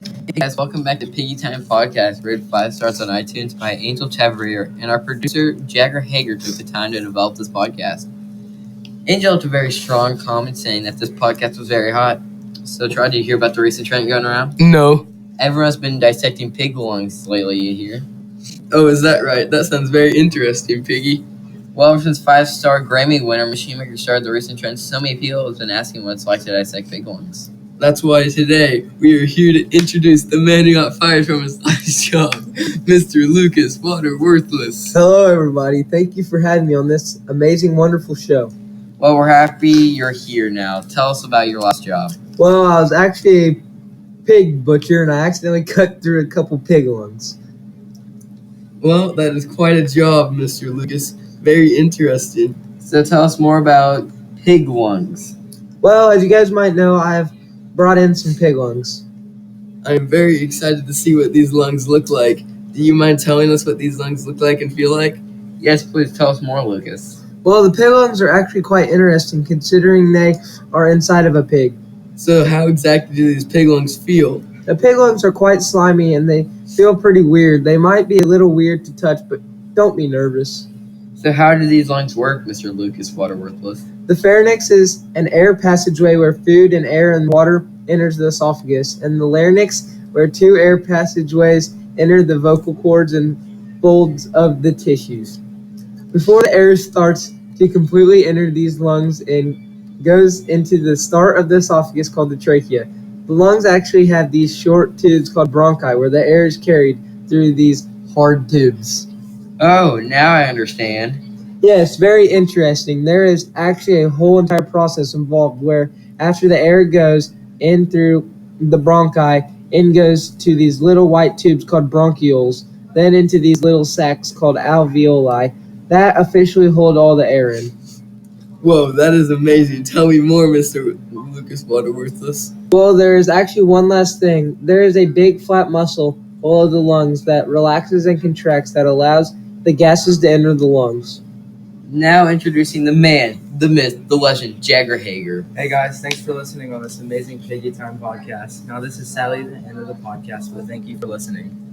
Hey guys, welcome back to Piggy Time Podcast, rated 5 stars on iTunes by Angel Chevrier, and our producer Jagger Hager took the time to develop this podcast. Angel left a very strong comment saying that this podcast was very hot. So, Troy, do you hear about the recent trend going around? No. Everyone's been dissecting pig lungs lately, you hear? Oh, is that right? That sounds very interesting, Piggy. Well, ever since 5-star Grammy winner Machine Maker started the recent trend, so many people have been asking what it's like to dissect pig lungs. That's why today we are here to introduce the man who got fired from his last job, Mr. Lucas Waterworthless. Hello, everybody. Thank you for having me on this amazing, wonderful show. Well, we're happy you're here now. Tell us about your last job. Well, I was actually a pig butcher, and I accidentally cut through a couple pig lungs. Well, that is quite a job, Mr. Lucas. Very interesting. So tell us more about pig lungs. Well, as you guys might know, I've brought in some pig lungs. I am very excited to see what these lungs look like. Do you mind telling us what these lungs look like and feel like? Yes, please tell us more, Lucas. Well, the pig lungs are actually quite interesting considering they are inside of a pig. So how exactly do these pig lungs feel? The pig lungs are quite slimy and they feel pretty weird. They might be a little weird to touch, but don't be nervous. So how do these lungs work, Mr. Lucas Waterworthless? The pharynx is an air passageway where food and air and water enters the esophagus, and the larynx where two air passageways enter the vocal cords and folds of the tissues. Before the air starts to completely enter these lungs and goes into the start of the esophagus called the trachea. The lungs actually have these short tubes called bronchi where the air is carried through these hard tubes. Oh, now I understand. Yes, very interesting. There is actually a whole entire process involved where after the air goes in through the bronchi, it goes to these little white tubes called bronchioles, then into these little sacs called alveoli that officially hold all the air in. Whoa, that is amazing. Tell me more, Mr. Lucas Waterworthless. Well, there is actually one last thing. There is a big flat muscle below the lungs that relaxes and contracts that allows the gases to enter the lungs. Now introducing the man, the myth, the legend, Jagger Hager. Hey guys, thanks for listening on this amazing Piggy Time podcast. Now this is sadly the end of the podcast, but thank you for listening.